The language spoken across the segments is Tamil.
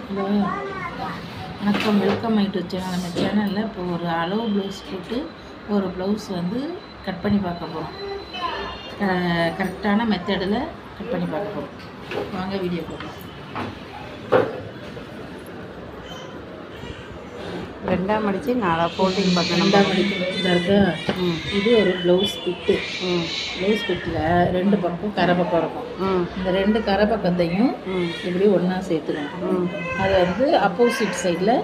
ஹலோ வணக்கம், வெல்கம் டு சேனல். நம்ம சேனலில் இப்போ ஒரு அளவு ப்ளவுஸ் போட்டு ஒரு ப்ளவுஸ் வந்து கட் பண்ணி பார்க்க போகிறோம். கரெக்டான மெத்தடில் கட் பண்ணி பார்க்க போகிறோம். வாங்க வீடியோ போடுறோம். ரெண்டாம் மடித்து நாளாக போட்டிங் பார்க்கணும். ரெண்டாம் மடிக்கு இருக்கா. இது ஒரு ப்ளவுஸ் பிட்டு. ப்ளவுஸ் பிட்டில் ரெண்டு பக்கம் கரை பக்கம் இருக்கும். இந்த ரெண்டு கரை பக்கத்தையும் இப்படி ஒன்றா சேர்த்துக்கணும். அது வந்து அப்போசிட் சைடில்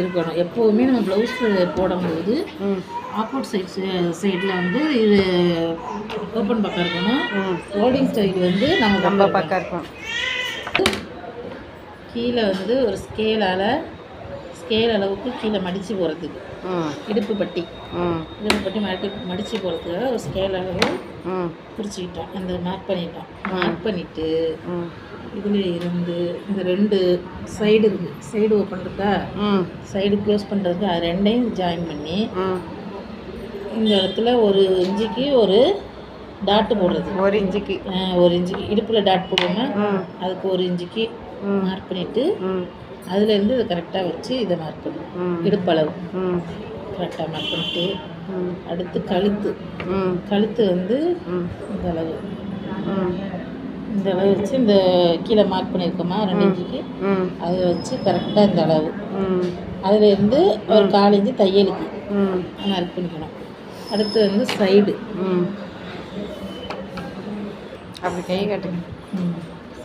இருக்கணும். எப்போவுமே நம்ம ப்ளவுஸ் போடும்போது ஆப்போசிட் சைடில் வந்து இது ஓப்பன் பக்கம் இருக்கணும். ஃபோல்டிங் சைடு வந்து நம்ம பக்கம் இருக்கும். கீழே வந்து ஒரு ஸ்கேல் அளவுக்கு கீழே மடித்து போகிறதுக்கு இடுப்பு பட்டி மடித்து போகிறதுக்காக ஒரு ஸ்கேல் அளவு குறிச்சிக்கிட்டோம். அந்த மார்க் பண்ணிவிட்டு இதில் இருந்து இந்த ரெண்டு சைடு இருக்குது. சைடு ஓப்பன் இருக்கா, சைடு க்ளோஸ் பண்ணுறதுக்கு அது ரெண்டையும் ஜாயின் பண்ணி இந்த இடத்துல ஒரு இன்ச்சுக்கு ஒரு டாட்டு போடுறது. ஒரு இன்ச்சுக்கு இடுப்பில் டாட் போடுவோம்னா அதுக்கு ஒரு இன்ச்சுக்கு மார்க் பண்ணிவிட்டு அதுலேருந்து இதை கரெக்டாக வச்சு இதை மார்க் பண்ணணும். இடுப்பளவு கரெக்டாக மார்க் பண்ணிட்டு அடுத்து கழுத்து வந்து இந்த அளவு வச்சு இந்த கீழே மார்க் பண்ணியிருக்கோமா 2 இன்ச்சுக்கு அதை வச்சு கரெக்டாக இந்த அளவு அதுலேருந்து ஒரு 1/4 இன்ச்சு தையலுக்கு மார்க் பண்ணிக்கணும். அடுத்து வந்து சைடு அப்படி கை காட்டுங்க.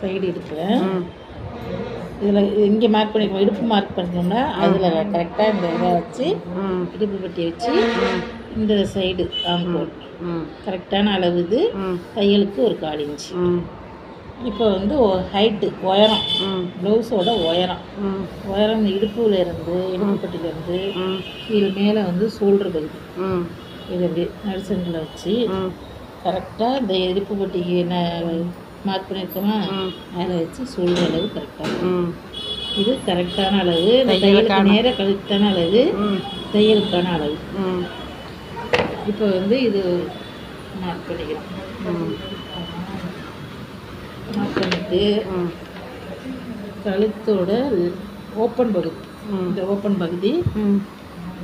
சைடு இடுப்பில் இதில் இங்கே மார்க் பண்ணிக்கணும். இடுப்பு மார்க் பண்ணிக்கணும்னா அதில் கரெக்டாக இந்த இதை வச்சு இடுப்பு பட்டியை வச்சு இந்த சைடு ஆம்போல் கரெக்டான அளவு இது தையலுக்கு ஒரு 1/4 இன்ச்சு. இப்போ வந்து ஹைட்டு உயரம், ப்ளவுஸோட உயரம் இந்த இடுப்பு பட்டியிலேருந்து கீழே மேலே வந்து ஷோல்டர் பகுதி இது அப்படி நடுசங்கில் வச்சு கரெக்டாக இந்த இடுப்பு பட்டிக்கு என்ன மார்க் பண்ணியிருக்கோமா அதில் வச்சு ஷோல்டர் அளவு கரெக்டாக இது கரெக்டான அளவு. தையலுக்கு நேராக கரெக்டான அளவு தையலுக்கான அளவு. இப்போ வந்து இது மார்க் பண்ணிக்கிறோம். மார்க் பண்ணிட்டு கழுத்தோட ஓப்பன் பகுதி இந்த ஓப்பன் பகுதி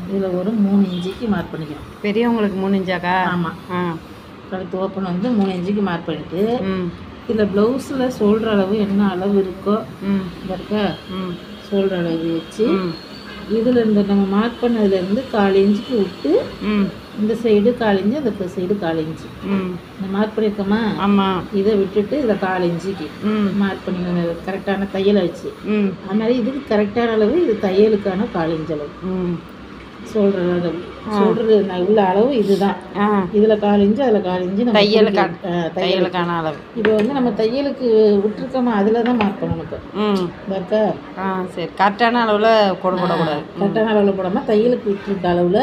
இதில் ஒரு 3 இன்ச்சுக்கு மார்க் பண்ணிக்கிறோம். பெரியவங்களுக்கு 3 இன்ச்சாக்கா? ஆமாம். கழுத்து ஓப்பன் வந்து 3 இன்ச்சுக்கு மார்க் பண்ணிவிட்டு இதில் ப்ளவுஸில் ஷோல்டர் அளவு என்ன அளவு இருக்கோ இருக்கா ஷோல்டர் அளவு வச்சு இதில் இந்த நம்ம மார்க் பண்ணதுலேருந்து 1/4 இன்ச்சுக்கு விட்டு இந்த சைடு 1/4 இன்ச்சு அந்த சைடு 1/4 இன்ச்சு இந்த மார்க் பண்ணியிருக்கோமா. ஆமாம். இதை விட்டுட்டு இதில் 1/4 இன்ச்சுக்கு மார்க் பண்ணி கரெக்டான தையலை வச்சு அது மாதிரி இதுக்கு கரெக்டான அளவு இது தையலுக்கான 1/4 இன்ச்சு அளவு ஷோல்டர் உள்ள அளவு இதுதான். இதில் 1/4 இன்ச்சு அதில் 1/4 இன்ச்சு தையலுக்கான அளவு. இப்போ வந்து நம்ம தையலுக்கு விட்டுருக்கோமா அதில் தான் மார்க் பண்ணணும். இப்போ இருக்கா சரி. கரெக்டான அளவில் போடக்கூடாது. கரெக்டான அளவில் போடாமல் தையலுக்கு விட்டுருக்க அளவில்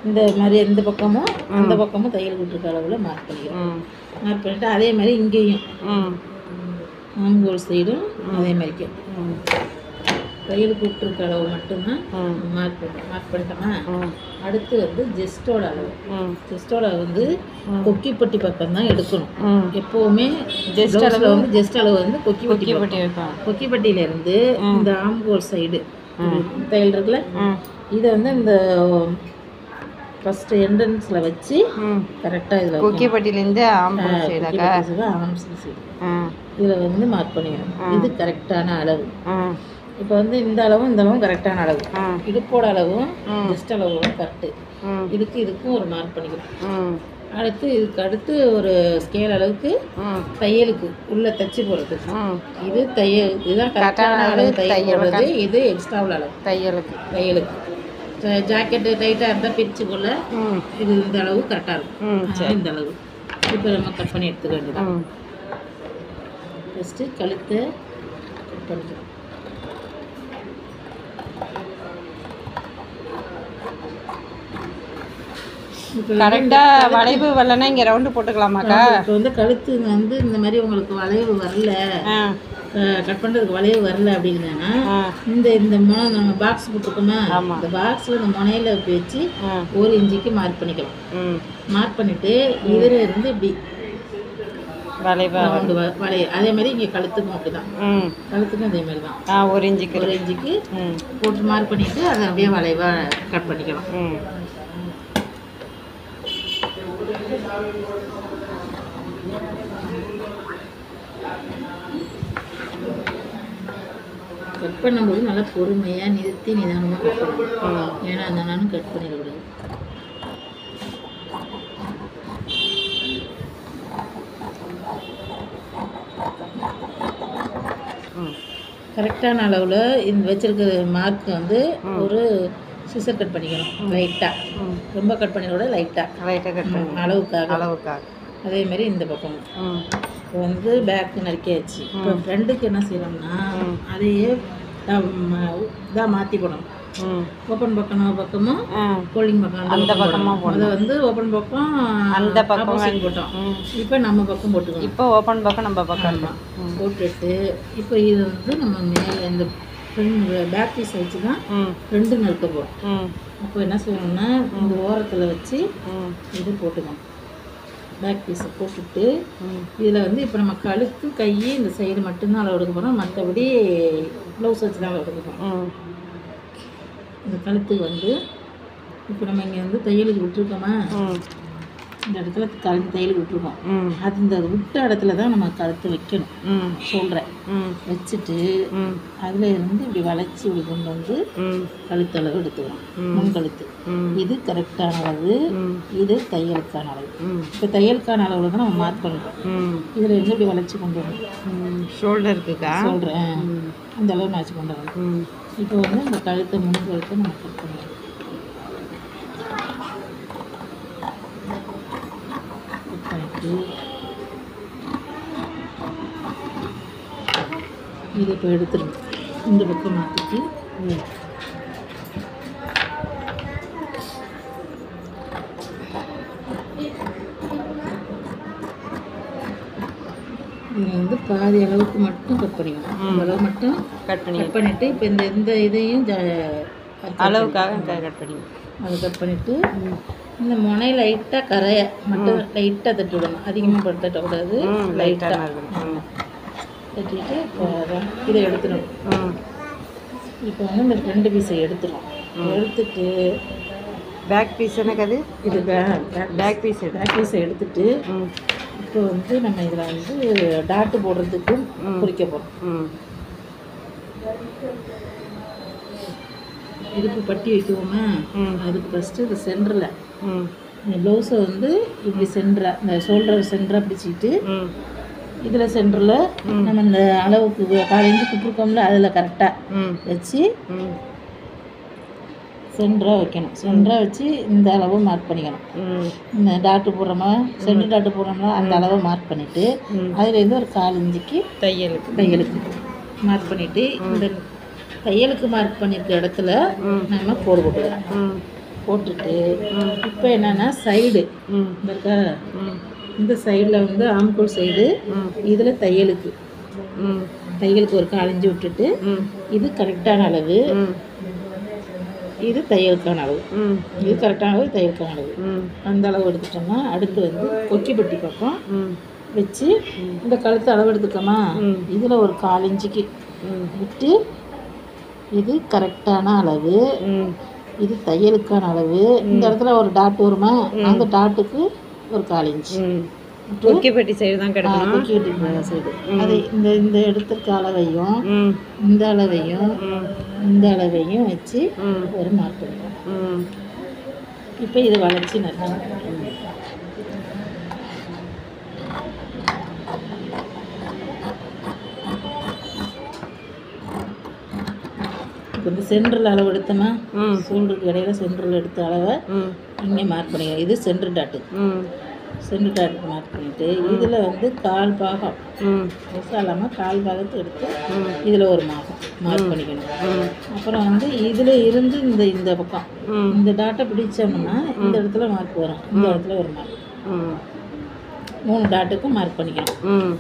இந்த மாதிரி எந்த பக்கமும் அந்த பக்கமும் தையலுக்கு விட்டுருக்க அளவில் மார்க் பண்ணிக்கிறோம். மார்க் பண்ணிவிட்டு அதே மாதிரி இங்கேயும் ஆம்கோல் சைடும் அதே மாதிரிக்கு தையலுக்கு விட்டுருக்க அளவு மட்டும்தான் மார்க் பண்ணிட்டோமா. அடுத்து வந்து ஜெஸ்டோட அளவு வந்து கொக்கிப்பட்டி பக்கம் தான் எடுக்கணும். எப்போவுமே ஜெஸ்ட் அளவு வந்து கொக்கிப்பட்டியிலேருந்து இந்த ஆம்கோல் சைடு தையல் இருக்குல்ல இதை வந்து இந்த ஃபஸ்ட்டு என்ட்ரன்ஸில் வச்சு கரெக்டாக இதில் கொக்கிப்பட்டியிலேருந்து ஆம்கோல் சைடு இதில் வந்து மார்க் பண்ணிக்கணும். இது கரெக்டான அளவு. இப்போ வந்து இந்த அளவும் கரெக்டான அளவு. இடுப்போட அளவும் ஜெஸ்ட் அளவும் கரெக்டு. இதுக்கும் ஒரு மார்க் பண்ணிக்கணும். இதுக்கு ஒரு ஸ்கேல் அளவுக்கு தையலுக்கு உள்ள தச்சு போடுறது. இதுதான் கரெக்டான அளவு தையல் போடுறது. இது எக்ஸ்ட்ராவில் அளவு தையலுக்கு ஜாக்கெட்டு டைட்டாக இருந்தால் பிரிச்சுக்குள்ள இது இந்த அளவு கரெக்டாக இருக்கும். இந்த அளவு இப்போ நம்ம கட் பண்ணி எடுத்துக்க வேண்டியது. ஃபஸ்ட்டு கழுத்தை கட் பண்ணிக்கிறோம். கரெக்டாக வளைவு வரலன்னா இங்கே ரவுண்டு போட்டுக்கலாமாக்கா? இப்போ வந்து கழுத்து வந்து இந்த மாதிரி உங்களுக்கு வளைவு வரல, கட் பண்ணுறதுக்கு வளைவு வரல அப்படின்னா இந்த முனை நம்ம பாக்ஸ் போட்டுருக்கோமா இந்த பாக்ஸில் இந்த முனையில் இப்படி வச்சு 1 இன்ச்சுக்கு மார்க் பண்ணிக்கலாம். மார்க் பண்ணிவிட்டு இதில் இருந்து இப்படி வளைவா ரவுண்டு வளைய. அதே மாதிரி இங்கே கழுத்துக்கும் அப்படி தான், ம் கழுத்துக்கும் அதே மாதிரி தான். 1 இன்ச்சுக்கு ஒரு இன்ச்சுக்கு ம் போட்டு மார்க் பண்ணிவிட்டு அதை அப்படியே வளைவாக கட் பண்ணிக்கலாம். ம் கட் பண்ணும்போது நல்லா பொறுமையாக நிறுத்தி நிதானமாக கட் பண்ணணும். ஏன்னா அந்த நானும் கட் பண்ணிடக்கூடாது. கரெக்டான அளவில் இந்த வச்சிருக்கிற மார்க் வந்து ஒரு சிசர் கட் பண்ணிக்கணும் லைட்டாக, ரொம்ப கட் பண்ணிடக்கூடாது, லைட்டாக கட் பண்ணி அளவுக்காக. அதே மாதிரி இந்த பக்கம் இப்போ வந்து பேக்கு நறுக்கியாச்சு. இப்போ ஃப்ரெண்டுக்கு என்ன செய்யணும்னா அதையே இதாக மாற்றி போடணும். ஓப்பன் பக்கமும் ஃபோல்டிங் பக்கம் அந்த பக்கமாக அதை வந்து ஓப்பன் பக்கம் அந்த பக்கம் போட்டோம். இப்போ நம்ம பக்கம் போட்டுக்கணும். இப்போ ஓப்பன் பக்கம் நம்ம பக்கம் போட்டுட்டு இப்போ இது வந்து நம்ம மேலே இந்த பேக் பீஸ் வச்சு தான் ரெண்டு நறுக்க போகிறோம். அப்போ என்ன செய்யணும்னா இந்த ஓரத்தில் வச்சு இது போட்டுக்கணும். பேக் பீஸை போட்டுட்டு இதில் வந்து இப்போ நம்ம கழுத்து கை இந்த சைடு மட்டும்தான் அளவு எடுக்க போகிறோம். மற்றபடி ப்ளவுஸ் வச்சு தான் அளவு எடுக்க போகிறோம். இந்த கழுத்துக்கு வந்து இப்போ நம்ம இங்கே வந்து தையலுக்கு விட்டுருக்கோமா, இந்த இடத்துல தையலுக்கு விட்டுருக்கோம். அது இந்த விட்ட இடத்துல தான் நம்ம கழுத்து வைக்கணும். சொல்கிறேன் வச்சுட்டு அதில் இருந்து இப்படி வளைச்சி இப்படி கொண்டு வந்து கழுத்தளவு எடுத்துக்கணும். முன் கழுத்து இது கரெக்டான அளவு, இது தையலுக்கான அளவு. இப்போ தையலுக்கான அளவில் தான் நம்ம மார்க் பண்ணுறோம். இதில் இருந்து இப்படி வளைச்சி கொண்டு வரணும். ஷோல்டருக்குக்கா சொல்கிறேன், அந்த அளவு நான் வச்சு கொண்டு வரணும். இப்போ வந்து இந்த கழுத்தை முன் கழுத்தை நம்ம கட் பண்ணுறோம். இது இப்போ எடுத்துருங்க. இந்த பக்கம் மாற்றிட்டு இதில் வந்து பாதி அளவுக்கு மட்டும் கட் பண்ணிக்கணும். இந்த அளவு மட்டும் கட் பண்ணிவிட்டு இப்போ இந்த இதையும் அளவுக்காக கட் பண்ணி அதை கட் பண்ணிவிட்டு இந்த முனை லைட்டாக கரையை மட்டும் லைட்டாக தட்டி விடணும். அதிகமாக தட்டக்கூடாது, லைட்டாக தட்டிட்டு இப்போ இதை எடுத்துடணும். இப்போ வந்து இந்த ஃப்ரண்ட் பீஸை எடுத்துடும். எடுத்துட்டு பேக் பீஸ் எனக்கு அது இது பேக் பீஸை எடுத்துட்டு இப்போ வந்து நம்ம இதில் வந்து டாட்டு போடுறதுக்கு குறிக்க போகிறோம். இடுப்பு பட்டி வைக்குவோமா, அதுக்கு ஃபஸ்ட்டு இது சென்டரில் இந்த ப்ளவுஸை வந்து இப்படி சென்டராக இந்த ஷோல்டர் சென்டராக பிடிச்சிக்கிட்டு இதில் சென்டரில் நம்ம இந்த அளவுக்கு 4 இன்ச்சு கொடுத்துருக்கோம்ல அதில் கரெக்டாக வச்சு சென்டராக வைக்கணும். சென்டராக வச்சு இந்த அளவு மார்க் பண்ணிக்கணும். இந்த டாட்டு போடுறோமா, சென்டர் டாட்டு போடுறோம்னா அந்த அளவை மார்க் பண்ணிவிட்டு அதுலேருந்து ஒரு 4 இன்ச்சுக்கு தையலுக்கு மார்க் பண்ணிவிட்டு இந்த தையலுக்கு மார்க் பண்ணியிருக்க இடத்துல நம்ம கோடு போட்டுக்கலாம். போட்டுட்டு இப்போ என்னென்னா சைடு இருக்கா, இந்த சைடில் வந்து ஆம்கோல் சைடு இதில் தையலுக்கு ஒரு 4 இன்ச்சு விட்டுட்டு இது கரெக்டான அளவு, இது தையலுக்கான அளவு, இது கரெக்டான அளவு, தையலுக்கான அளவு. அந்த அளவு எடுத்துட்டோம்னா அடுத்து வந்து கொக்கிப்பட்டி பக்கம் வச்சு இந்த கழுத்து அளவு எடுத்துக்கோமா, இதில் ஒரு 4 இன்ச்சுக்கு விட்டு இது கரெக்டான அளவு, இது தையலுக்கான அளவு. இந்த இடத்துல ஒரு டாட் வருமா, அந்த டாட்டுக்கு ஒரு 4 இன்ச்சு கொக்கிப்பட்டி சைடு தான் கிடைக்கும். கொக்கிப்பட்டி சைடு அது இந்த எடுத்துக்க அளவையும் இந்த அளவையும் வச்சு ஒரு மார்க் பண்ணுறோம். இப்போ இதை வளைச்சி நல்லா இப்போ இந்த சென்டரில் அளவு எடுத்தோமா, ஷோல்டருக்கு இடையில சென்டரில் எடுத்த அளவை இங்கே மார்க் பண்ணிக்கலாம். இது சென்டர் டாட்டு, சென்டர் டாட்டுக்கு மார்க் பண்ணிவிட்டு இதில் வந்து 1/4 பாகம் இல்லாமல் 1/4 பாகத்தை எடுத்து இதில் ஒரு மார்க் பண்ணிக்கணும். அப்புறம் வந்து இதில் இருந்து இந்த பக்கம் இந்த டாட்டை பிடிச்சோம்னா இந்த இடத்துல மார்க் வரும், இந்த இடத்துல ஒரு மார்க், 3 டாட்டுக்கும் மார்க் பண்ணிக்கணும்.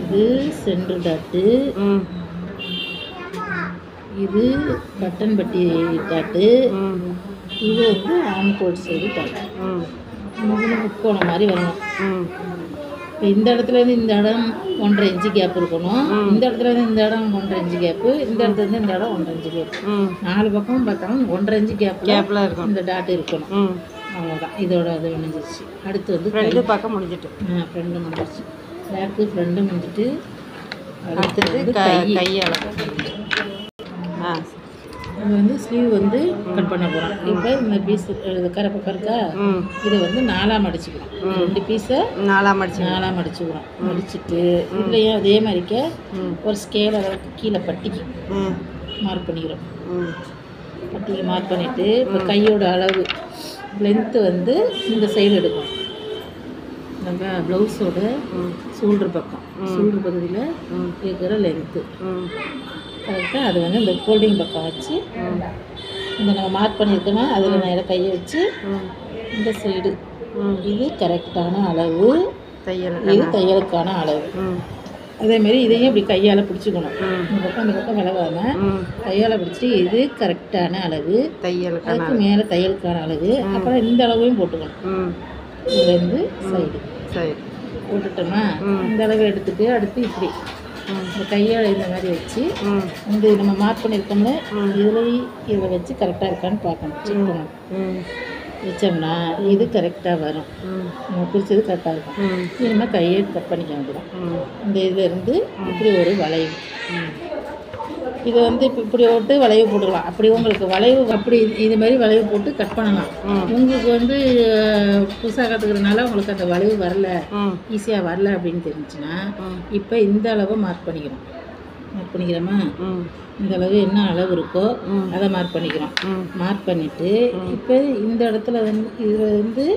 இது சென்டர் டாட்டு, இது பட்டன் பட்டி டாட்டு, இது வந்து ஆம்கோல் சைடு டாட்டு. முக்கோணம் மாதிரி வரணும். இப்போ இந்த இடத்துல இருந்து இந்த இடம் 1.5 இன்ச்சு கேப் இருக்கணும். இந்த இடத்துல இருந்து இந்த இடம் 1.5 இன்ச்சு கேப்பு, இந்த இடத்துல இருந்து இந்த இடம் 1.5 இன்ச்சு கேப். 4 பக்கமும் பார்த்தாலும் 1.5 இன்ச்சு கேப்பில் இருக்கும். இந்த டாட் இருக்கணும். அவ்வளோதான். இதோட அது முடிஞ்சிருச்சு. அடுத்து வந்து ரெண்டு பக்கம் முடிஞ்சிட்டு. ஃப்ரெண்டு முடிஞ்சிருச்சு. பேக்கு ஃப்ரெண்டு முடிஞ்சிட்டு அடுத்தது கையால். இது வந்து ஸ்லீவ் வந்து கட் பண்ண போகிறோம். இப்போ இந்த பீஸ் கரப்பக்கம் இருக்கா, இதை வந்து 4ஆக மடிச்சுக்கிறோம். 2 பீஸை 4ஆக மடிச்சுக்கிறோம். மடிச்சுட்டு இதுலேயும் அதே மாதிரிக்க ஒரு ஸ்கேல் அளவுக்கு கீழே பட்டிக்கு மார்க் பண்ணிக்கிறோம். பட்டிக்கு மார்க் பண்ணிவிட்டு இப்போ கையோட அளவு லென்த்து வந்து இந்த சைடு எடுக்கணும். நம்ம ப்ளவுஸோட ஷோல்டர் பக்கம் ஷோல்டர் பகுதியில் இருக்கிற லென்த்து கரெக்டாக அது வந்து இந்த ஃபோல்டிங் பக்கம் வச்சு இந்த நம்ம மார்க் பண்ணியிருக்கோன்னா அதில் நேராக கையை வச்சு இந்த சைடு இது கரெக்டான அளவு, இது தையலுக்கான அளவு. அதேமாரி இதையும் இப்படி கையால் பிடிச்சிக்கணும். இந்த பக்கம் விலகாமல் கையால் பிடிச்சிட்டு இது கரெக்டான அளவு, அதுக்கு மேலே தையலுக்கான அளவு. அப்புறம் இந்த அளவையும் போட்டுக்கணும். இதுலேருந்து சைடு போட்டுட்டோமா, இந்த அளவு எடுத்துகிட்டு அடுத்து இப்படி இந்த கையால் இந்த மாதிரி வச்சு இந்த நம்ம மார்க் பண்ணியிருக்கோம்ல இதில் வச்சு கரெக்டாக இருக்கான்னு பார்க்கணும். செக் பண்ணணும். வச்சோம்னா இது கரெக்டாக வரும். நம்ம பிடிச்சது கரெக்டாக இருக்கும். இது நம்ம கையை கட் பண்ணிக்க வேண்டியதான். இந்த இதிலேருந்து இப்படி ஒரு வளைவு, இதை வந்து இப்படி போட்டு வளைவு போட்டுக்கலாம். அப்படி உங்களுக்கு வளைவு அப்படி இது மாதிரி வளைவு போட்டு கட் பண்ணலாம். உங்களுக்கு வந்து புதுசாக கற்றுக்கிறதுனால உங்களுக்கு அந்த வளைவு வரல, ஈஸியாக வரல அப்படின்னு தெரிஞ்சுன்னா இப்போ இந்த அளவை மார்க் பண்ணிக்கிறோம். மார்க் பண்ணிக்கிறோமா, இந்த அளவு என்ன அளவு இருக்கோ அதை மார்க் பண்ணிக்கிறோம். மார்க் பண்ணிவிட்டு இப்போ இந்த இடத்துல வந்து இதில் வந்து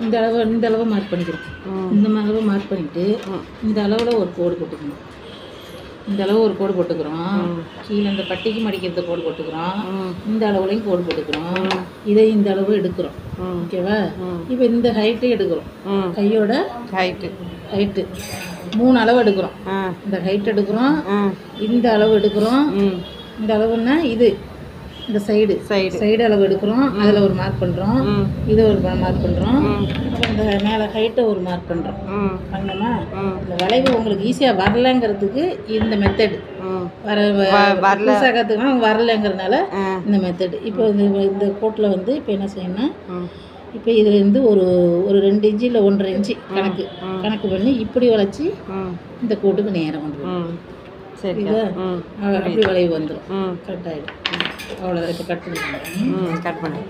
இந்த அளவை மார்க் பண்ணிக்கிறோம். இந்த அளவை மார்க் பண்ணிவிட்டு இந்த அளவில் ஒரு கோடு போட்டுக்கணும். இந்த அளவு ஒரு கோடு போட்டுக்கிறோம். கீழே இந்த பட்டிக்கு மடிக்கிறத கோடு போட்டுக்கிறோம். இந்த அளவுலையும் கோடு போட்டுக்கிறோம். இதை இந்த அளவு எடுக்கிறோம். ஓகேவா? இப்போ இந்த ஹைட்டு எடுக்கிறோம். கையோட ஹைட்டு 3 அளவு எடுக்கிறோம். இந்த ஹைட் எடுக்கிறோம், இந்த அளவு எடுக்கிறோம். இந்த அளவுன்னா இது இந்த சைடு அளவு எடுக்கிறோம். அதில் ஒரு மார்க் பண்ணுறோம், இதை ஒரு மார்க் பண்ணுறோம். அப்புறம் இந்த மேலே ஹைட்டை ஒரு மார்க் பண்ணுறோம். பண்ணோமா, இந்த வளைவு உங்களுக்கு ஈஸியாக வரலைங்கிறதுக்கு இந்த மெத்தடு புதுசாக கற்றுக்கணும் வரலைங்கிறதுனால இந்த மெத்தடு. இப்போ இந்த கோட்டில் வந்து இப்போ என்ன செய்யணும்னா இப்போ இதுலேருந்து ஒரு 2 இன்ச்சு இல்லை 1.5 இன்ச்சு கணக்கு பண்ணி இப்படி வளைச்சி இந்த கோட்டுக்கு நேரம் வந்துடும். சரிங்களா? அப்படி வளைவு வந்துடும். கரெக்டாகிடும். அவ்வளோதான். இப்போ கட் பண்ணிக்கலாம். கட் பண்ணி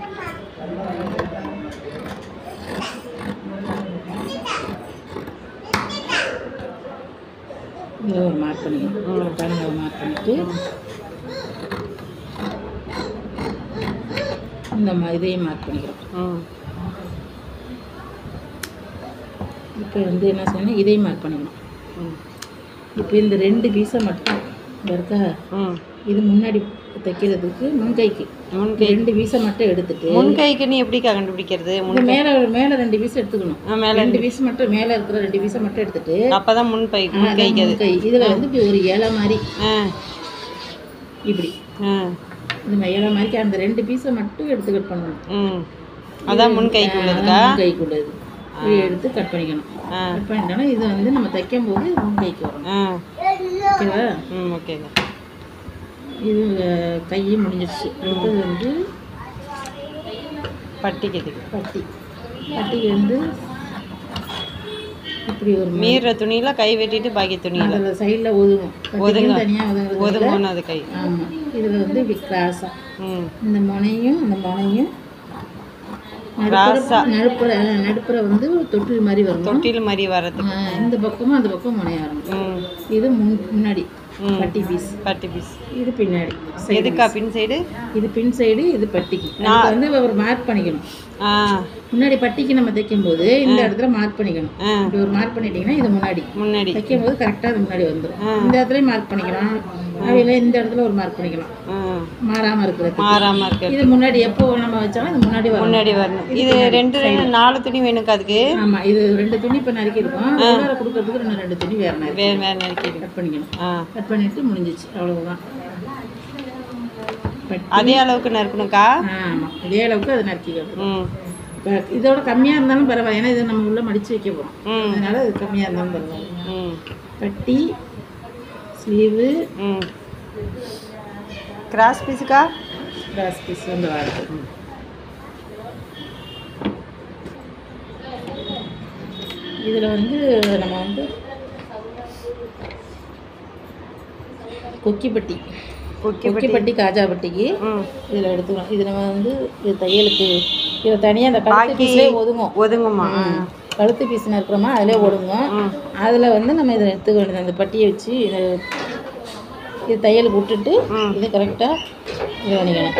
இதில் ஒரு மார்க் பண்ணிக்கணும். கரெக்டான மார்க் பண்ணிவிட்டு இந்த இதையும் மார்க் பண்ணிக்கிறோம். இப்போ வந்து என்ன செய்யணும், இதையும் மார்க் பண்ணிக்கணும். இப்போ இந்த 2 பீஸை மட்டும் இருக்கா, இது முன்னாடி தைக்கிறதுக்கு முன்கைக்கு 2 பீஸை மட்டும் எடுத்துட்டு முன்கைக்கு நீ எப்படி கண்டுபிடிக்கிறது? மேலே 2 பீஸ் எடுத்துக்கணும். 2 பீஸ் மட்டும் மேலே இருக்கிற 2 பீஸை மட்டும் எடுத்துட்டு அப்பதான் முன்கை இதில் வந்து இப்படி ஒரு இலை மாதிரி இப்படி இந்த இலை மாதிரி அந்த 2 பீஸை மட்டும் எடுத்து கட் பண்ணணும். அதான் முன்கைக்குள்ளதுக்கா? முன்கைக்குள்ளது எடுத்து கட் பண்ணிக்கணும். கட் பண்ணிட்டோன்னா இது வந்து நம்ம தைக்கும் போது முன்கைக்கு வரும். ஓகேவா? ஓகேங்க. இது கையும் முடிஞ்சிடுச்சு. அடுத்தது வந்து பட்டிக்கு வந்து இப்படி ஒரு மீற துணியில் கை வெட்டிட்டு பாக்கி துணியில் அதில் சைடில் ஒதுங்க தனியாக ஒதுங்கணும் அது கை. ஆமாம். இதில் வந்து இப்படி கிராஸாக இந்த முனையும் நடுப்புற வந்து தொட்டில் மாதிரி வரும். தொட்டில் மாதிரி வர்றதுக்கு இந்த பக்கமும் அந்த பக்கம் முனையாரும். இது முன்னாடி பட்டி பீஸ், இது பின்னாடி. எதுக்கா பின் சைடு? இது பின் சைடு, இது பட்டிக்கு. நான் வந்து ஒரு மார்க் பண்ணிக்கணும். முன்னாடி பட்டிக்கு நம்ம தைக்கும் போது இந்த இடத்துல மார்க் பண்ணிக்கணும். இப்படி ஒரு மார்க் பண்ணிட்டீங்கன்னா இது முன்னாடி தைக்கும் போது கரெக்டாக அது முன்னாடி வந்துடும். இந்த இடத்துல மார்க் பண்ணிக்கலாம். அப்படின்னா இந்த இடத்துல ஒரு மார்க் பண்ணிக்கலாம். மாறாமல் இருக்கிறது. இது முன்னாடி எப்போ நம்ம வச்சாலும் இது முன்னாடி வரணும். இது 4 துணி வேணுக்கா அதுக்கு? ஆமாம். இது 2 துணி இப்போ நறுக்கி இருக்கும். கொடுக்கறதுக்கு 2 துணி வேற நறுக்கி கட் பண்ணிக்கணும். கட் பண்ணிட்டு முடிஞ்சிச்சு. அவ்வளவுதான். அதே அளவுக்கு நறுக்கணும்க்கா? ஆமாம். இதே அளவுக்கு அதை நறுக்கிக்கணும். இதோட கம்மியாக இருந்தாலும் பரவாயில்ல, ஏன்னா இதை நம்ம உள்ளே மடித்து வைக்க போகிறோம், அதனால இது கம்மியாக இருந்தாலும் பரவாயில்ல. பட்டி, ஸ்லீவு, கிராஸ் பீஸுக்கா? கிராஸ் பீஸ் வந்து வார்டு. இதில் வந்து நம்ம வந்து கொக்கிப்பட்டி காஜாப்பட்டிக்கு இதில் எடுத்துக்கலாம். இது நம்ம வந்து இது தையலுக்கு இதில் தனியாக அந்த கழுத்து பீஸ்லேயே ஒதுங்குமா? கழுத்து பீஸ்னு இருக்கிறோமா அதிலே ஒடுங்கும். அதில் வந்து நம்ம இதை எடுத்துக்க வேண்டியது, அந்த பட்டியை வச்சு இது தையலுக்கு விட்டுட்டு இது கரெக்டாக இது பண்ணிக்கணும்.